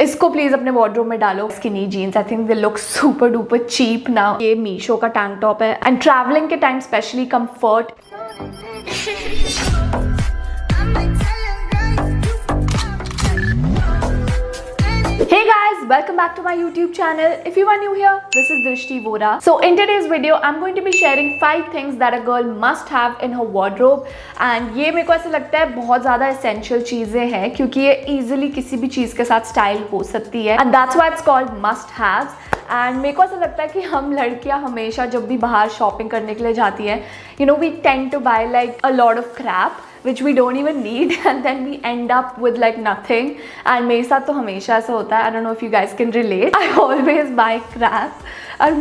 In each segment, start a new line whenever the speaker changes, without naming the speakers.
इसको प्लीज अपने वार्डरोब में डालो। Skinny jeans, I think they look super duper cheap now. ये मीशो का टैंक टॉप है एंड ट्रैवलिंग के time specially comfort. Hey guys, welcome back to my YouTube channel. If you are new here, this is Drishti Vora. So in today's video, I'm going to be sharing 5 things that a girl must have in her wardrobe. And ये मेरे को ऐसा लगता है बहुत ज़्यादा essential चीज़ें हैं क्योंकि ये easily किसी भी चीज़ के साथ स्टाइल हो सकती है. And that's why it's called must haves. And मेरे को ऐसा लगता है कि हम लड़कियां हमेशा जब भी बाहर शॉपिंग करने के लिए जाती हैं, you know, we tend to buy like a lot of crap which we don't even need and then we end up with like nothing. and मेरे साथ तो हमेशा ऐसा होता है. I don't know if you guys can relate. I always buy crap और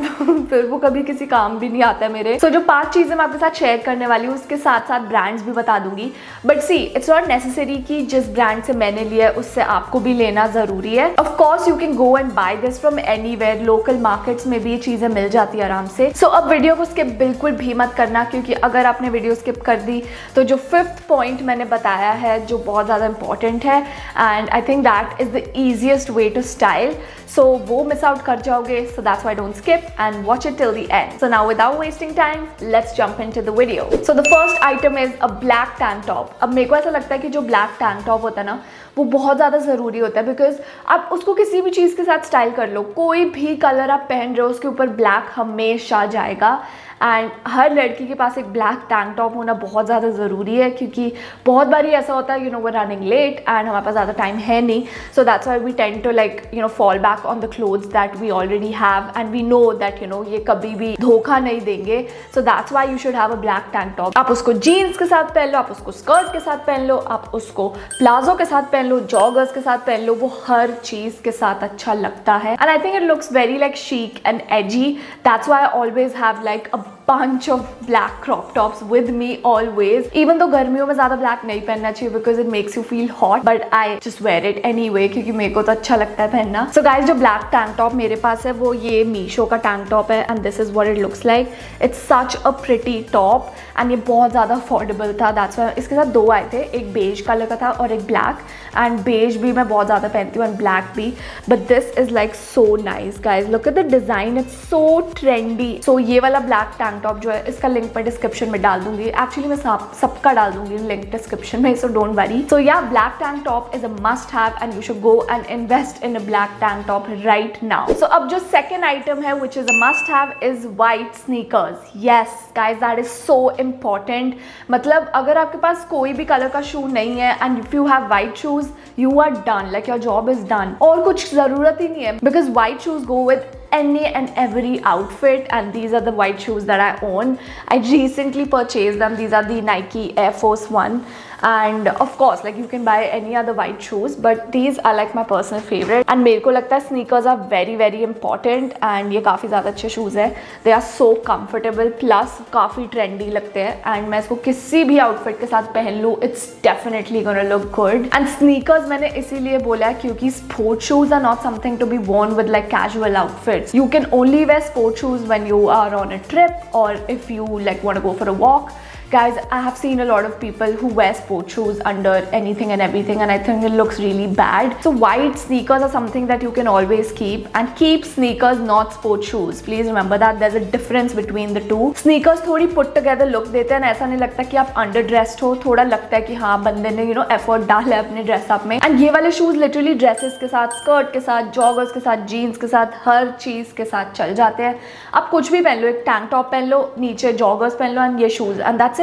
फिर वो कभी किसी काम भी नहीं आता है मेरे. So जो 5 चीज़ें मैं आपके साथ शेयर करने वाली हूँ उसके साथ साथ ब्रांड्स भी बता दूंगी. But see, it's not necessary कि जिस ब्रांड से मैंने लिया है उससे आपको भी लेना ज़रूरी है. Of course you can go and buy this from anywhere. Local markets में भी ये चीज़ें मिल जाती है आराम से. सो अब वीडियो को स्किप बिल्कुल भी मत करना क्योंकि अगर आपने वीडियो स्किप कर दी तो जो 5th पॉइंट मैंने बताया है जो बहुत ज़्यादा इंपॉर्टेंट है and I think that is the easiest way to style. So वो मिस आउट कर जाओगे. So that's why don't skip and watch it till the end. So now without wasting time, let's jump into the video. So the first item is a black tank top. अब मेरे को ऐसा लगता है कि जो black tank top होता है ना वो बहुत ज़्यादा ज़रूरी होता है बिकॉज आप उसको किसी भी चीज़ के साथ स्टाइल कर लो. कोई भी कलर आप पहन रहे हो उसके ऊपर ब्लैक हमेशा जाएगा. एंड हर लड़की के पास एक ब्लैक टैंक टॉप होना बहुत ज़्यादा ज़रूरी है क्योंकि बहुत बारी ऐसा होता है, you know, we running late and हमारे पास ज़्यादा टाइम है नहीं. So that's why we tend to like, you know, fall back on the clothes that we already have and we know that, you know, ये कभी भी धोखा नहीं देंगे. So that's why you should have a black tank top. आप उसको jeans के साथ पहन लो, आप उसको स्कर्ट के साथ पहन लो, आप उसको प्लाजो के साथ पहन लो, जॉगर्स के साथ पहन लो, वो हर चीज़ के साथ अच्छा लगता है. And I think it looks very like chic and edgy. That's why I always have like a bunch of black crop tops with me always. Even though गर्मियों में ज़्यादा black नहीं पहनना चाहिए because it makes you feel hot, but I just wear it anyway क्योंकि मेरे को तो अच्छा लगता है पहनना. So guys, जो black tank top मेरे पास है वो ये मीशो का tank top है and this is what it looks like. It's such a pretty top and ये बहुत ज़्यादा affordable था. That's why इसके साथ 2 आए थे, एक beige कलर का था और एक black. and beige भी मैं बहुत ज़्यादा पहनती हूँ and black भी. But this is like so nice guys. Look at the design. It's so trendy. So ये वाला black tank टॉप जो है इसका लिंक मैं डिस्क्रिप्शन में डाल दूंगी. एक्चुअली मैं सबका डाल दूंगी लिंक डिस्क्रिप्शन में, so don't worry. So yeah, black tank top is a must have and you should go and invest in a black tank top right now. So अब जो सेकंड आइटम है which is a must have is white sneakers. Yes guys, that is so important. मतलब अगर आपके पास कोई भी colour का shoe नहीं है and if you have white shoes you are done, like your job is done. और कुछ जरूरत ही नहीं है because white shoes go with any and every outfit and these are the white shoes that I own. I recently purchased them. These are the Nike Air Force 1 and of course like you can buy any other white shoes but these are like my personal favorite and मेरे को लगता है sneakers are very very important and ये काफ़ी ज़्यादा अच्छे shoes है. They are so comfortable plus काफ़ी trendy लगते हैं and मैं इसको किसी भी outfit के साथ पहन लूँ it's definitely gonna look good. And sneakers मैंने इसीलिए बोला है क्योंकि sport shoes are not something to be worn with like casual outfits. You can only wear sport shoes when you are on a trip or if you like want to go for a walk. Guys, I have seen a lot of people who wear sport shoes under anything and everything and I think it looks really bad. So white sneakers are something that you can always keep and keep sneakers not sport shoes. Please remember that there's a difference between the two. Sneakers थोड़ी put together look देते हैं, ऐसा नहीं लगता कि आप underdressed हो. थोड़ा लगता है कि हाँ बंदे ने you know effort डाला है अपने dress up में. And ये वाले shoes literally dresses के साथ, skirt के साथ, joggers के साथ, jeans के साथ, हर चीज़ के साथ चल जाते हैं. आप कुछ भी पहन लो, एक tank top पहन लो, नीचे joggers पहन लो and ये shoes and that's it.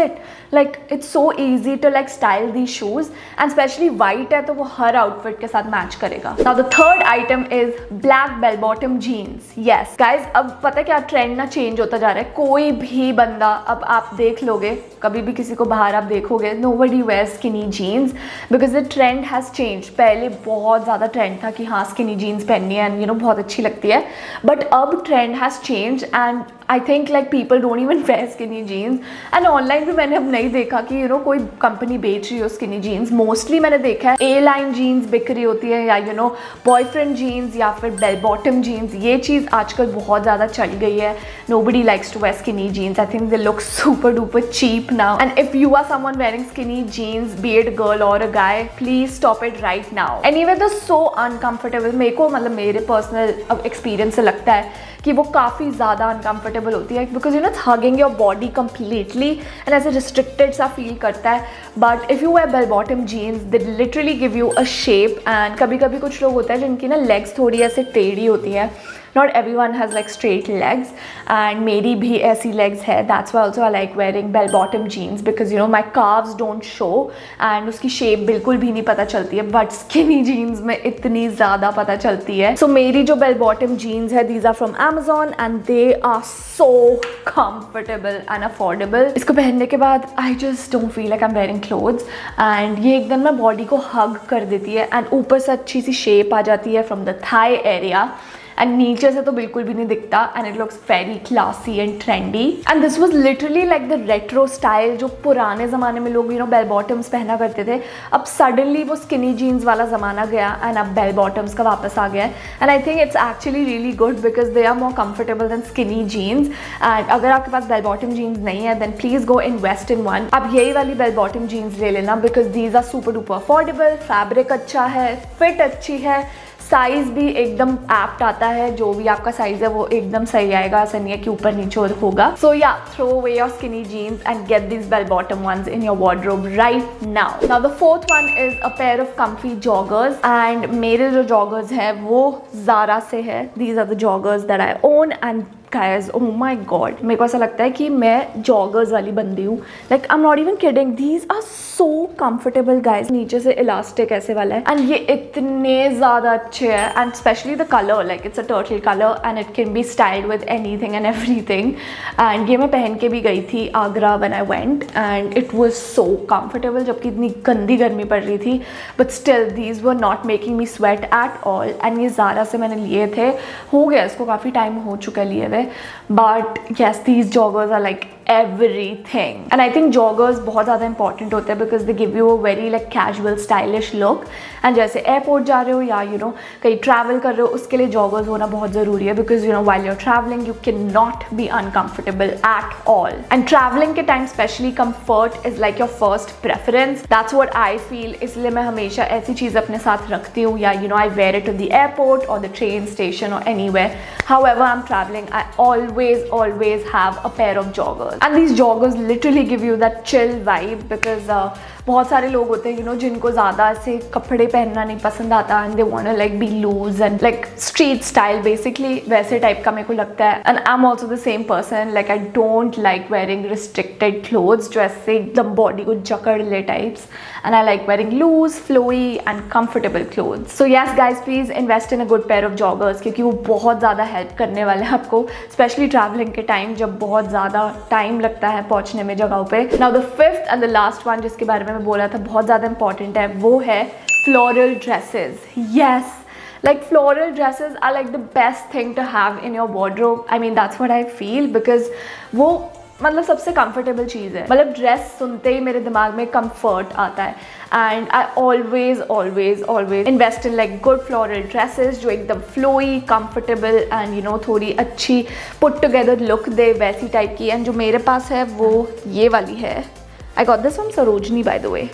Like it's so easy to like style these shoes and especially white है तो वो हर outfit के साथ match करेगा. Now the third item is black bell bottom jeans. Yes guys, अब पता है क्या ट्रेंड ना चेंज होता जा रहा है. कोई भी बंदा, अब आप देख लोगे कभी भी किसी को बाहर आप देखोगे, nobody wears skinny jeans because the trend has changed. पहले बहुत ज़्यादा ट्रेंड था कि हाँ skinny jeans पहननी है and you know बहुत अच्छी लगती है but अब trend has changed and I think like people don't even wear skinny jeans and online online भी मैंने अब नहीं देखा कि कोई कंपनी बेच रही हो स्किनी जीन्स। मोस्टली मैंने देखा है ए लाइन जीन्स बिक रही होती है, या बॉयफ्रेंड जीन्स या फिर बेल बॉटम जीन्स। ये चीज़ आजकल बहुत ज़्यादा चल गई है। Nobody likes to wear skinny jeans. I think they look super duper cheap now, and if you are someone wearing skinny jeans, be it a girl or a guy, please stop it right now. Anyway, they're so uncomfortable. मेरे को मतलब मेरे personal experience से लगता है कि वो काफ़ी ज़्यादा अनकम्फर्टेबल होती है, because it's hugging your body completely and ऐसे रिस्ट्रिक्टेड सा फील करता है। But if you wear bell bottom jeans, they literally give you a shape. And कभी कभी कुछ लोग होते हैं जिनकी ना लेग्स थोड़ी ऐसे टेढ़ी होती है। Not everyone has like straight legs, and मेरी भी ऐसी legs है. That's why also I like wearing bell bottom jeans because my calves don't show and उसकी shape बिल्कुल भी नहीं पता चलती है, but skinny jeans में इतनी ज़्यादा पता चलती है. So मेरी जो bell bottom jeans है, these are from Amazon and they are so comfortable and affordable. इसको पहनने के बाद I just don't feel like I'm wearing clothes, and ये एकदम ना body को hug कर देती है and ऊपर से अच्छी सी shape आ जाती है from the thigh area. And नीचे से तो बिल्कुल भी नहीं दिखता and it looks very classy and trendy. And this was literally like the retro style जो पुराने ज़माने में लोग बेल बॉटम्स पहना करते थे. अब सडनली वो स्किनी जीन्स वाला ज़माना गया एंड अब बेल बॉटम्स का वापस आ गया. And I think it's actually really good because they are more comfortable than skinny jeans. And अगर आपके पास बेल बॉटम जीन्स नहीं है then please go invest in one. आप यही वाली बेल बॉटम जीन्स ले लेना because these are super duper affordable. Fabric अच्छा है, फिट अच्छी है, साइज़ भी एकदम एप्ट आता है. जो भी आपका साइज़ है वो एकदम सही आएगा, ऐसा नहीं है कि ऊपर नीचे होगा. So yeah, throw away your skinny jeans and get this bell bottom once in your wardrobe right now. Now the fourth one is a pair of comfy joggers. And मेरे जो जॉगर्स हैं वो ज़ारा से है. These are the joggers that I own and guys, oh my god, मेरे को ऐसा लगता है कि मैं जॉगर्स वाली बंदी हूँ. Like I am not even kidding, these are so comfortable guys. नीचे से इलास्टिक ऐसे वाला है एंड ये इतने ज़्यादा अच्छे हैं. And specially the colour, like it's a turtle colour and it can be styled with anything and everything. And ये मैं पहन के भी गई थी Agra when I went and it was so comfortable, जबकि इतनी गंदी गर्मी पड़ रही थी. But still these were not making me sweat at all. And ये ज़ारा से मैंने लिए थे, हो गया इसको काफ़ी टाइम हो चुका लिए हुए. But yes, these joggers are like everything. And I think joggers बहुत ज़्यादा important होते हैं because they give you a very like casual stylish look. and जैसे airport जा रहे हो या कहीं travel कर रहे हो, उसके लिए joggers होना बहुत ज़रूरी है because while you're traveling you cannot be uncomfortable at all. And traveling के time especially comfort is like your first preference. That's what I feel. इसलिए मैं हमेशा ऐसी चीज़ अपने साथ रखती हूँ या I wear it to the airport or the train station or anywhere. However I'm traveling, I always have a pair of joggers. And these joggers literally give you that chill vibe because बहुत सारे लोग होते हैं जिनको ज़्यादा ऐसे कपड़े पहनना नहीं पसंद आता and they want to like be loose and like street style basically वैसे टाइप का मेरे को लगता है. And I am also the same person. Like I don't like wearing restricted clothes जो ऐसे एकदम बॉडी को जकड़ ले types. And I like wearing loose, flowy and comfortable clothes. So yes guys, please invest in a good pair of joggers क्योंकि वो बहुत ज़्यादा हेल्प करने वाले हैं आपको, स्पेशली ट्रैवलिंग के टाइम जब बहुत ज़्यादा टाइम लगता है पहुँचने में जगहों पे. Now the fifth and the last one जिसके बारे में मैं बोला था बहुत ज़्यादा इंपॉर्टेंट है, वो है floral dresses. Yes, like floral dresses are like the best thing to have in your wardrobe. I mean that's what I feel because वो मतलब सबसे कंफर्टेबल चीज़ है. मतलब ड्रेस सुनते ही मेरे दिमाग में कंफर्ट आता है. And I always invest in like good floral dresses जो एकदम फ्लोई, कंफर्टेबल एंड थोड़ी अच्छी पुट टुगेदर लुक दे, वैसी टाइप की. एंड जो मेरे पास है वो ये वाली है. I got this from Sarojini by the way.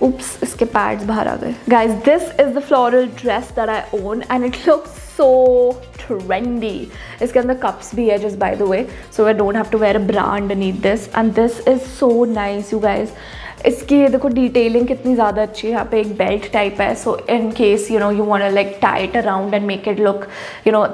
Oops, इसके पैड्स बाहर आ गए. Guys, this is the floral dress that I own and it looks so trendy. इसके अंदर cups भी है just by the way, so I don't have to wear a bra underneath this. And this is so nice, you guys. इसकी देखो detailing कितनी ज़्यादा अच्छी है. यहाँ पे एक बेल्ट टाइप है, so in case you want to like tie it around and make it look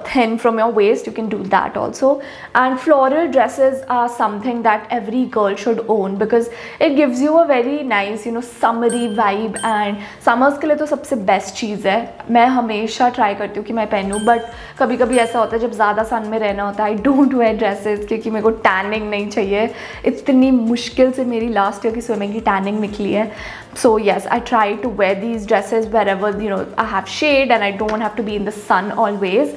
thin from your waist, you can do that also. And floral dresses are something that every girl should own because it gives you a very nice summery vibe. And summers के लिए तो सबसे best चीज़ है. मैं हमेशा try करती हूँ कि मैं पहनूँ, बट कभी कभी ऐसा होता है जब ज़्यादा सन में रहना होता है आई डोंट वेयर ड्रेसेस क्योंकि मेरे को टैनिंग नहीं चाहिए. इतनी मुश्किल से मेरी लास्ट ईयर की स्विमिंग की टैनिंग निकली है. So yes, I try to wear these dresses wherever I have shade and I don't have to be in the sun always.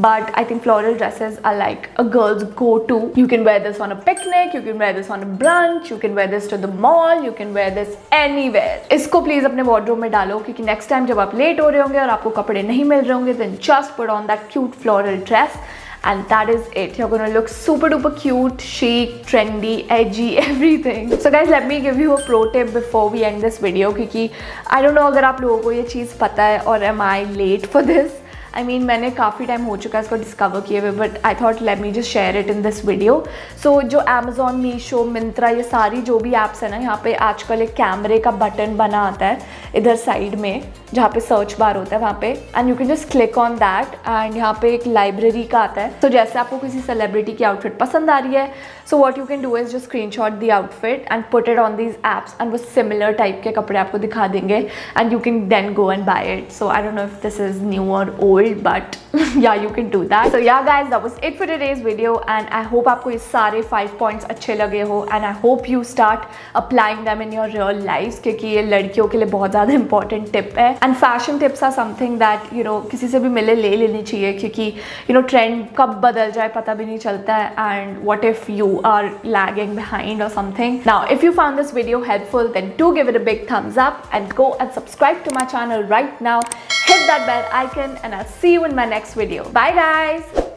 But I think floral dresses are like a girl's go-to. You can wear this on a picnic, you can wear this on a brunch, you can wear this to the mall, you can wear this anywhere. इसको please अपने wardrobe में डालो, क्योंकि next time जब आप late हो रहे होंगे और आपको कपड़े नहीं मिल रहे होंगे, then just put on that cute floral dress. And that is it. You're gonna look super duper cute, chic, trendy, edgy, everything. So guys, let me give you a pro tip before we end this video, क्योंकि I don't know अगर आप लोगों को ये चीज़ पता है और am I late for this? I mean, मैंने काफ़ी टाइम हो चुका है इसको डिस्कवर किए हुए, but I thought let me just share it in this video. So जो अमेजोन, मीशो, मिंत्रा, ये सारी जो भी ऐप्स है ना, यहाँ पे आजकल एक कैमरे का बटन बना आता है इधर साइड में, जहाँ पे सर्च बार होता है वहाँ पे, and you can just click on that. And यहाँ पे एक लाइब्रेरी का आता है. तो जैसे आपको किसी सेलिब्रिटी की आउटफिट पसंद आ रही है, so what you can do is just screenshot the outfit and put it on these apps, and वो सिमिलर टाइप के कपड़े आपको दिखा देंगे, and you can then go and buy it. So I don't know if this is new और old, but yeah, you can do that. So yeah guys, that was it for today's video, and I hope आपको ये सारे 5 points अच्छे लगे हो, and I hope you start applying them in your real lives, क्योंकि ये लड़कियों के लिए बहुत ज़्यादा important tip है. And fashion tips are something that किसी से भी मिले ले लेनी चाहिए, क्योंकि trend कब बदल जाए पता भी नहीं चलता है, and what if you are lagging behind or something. Now if you found this video helpful, then do give it a big thumbs up and go and subscribe to my channel right now. Hit that bell icon, and I'll see you in my next video. Bye guys.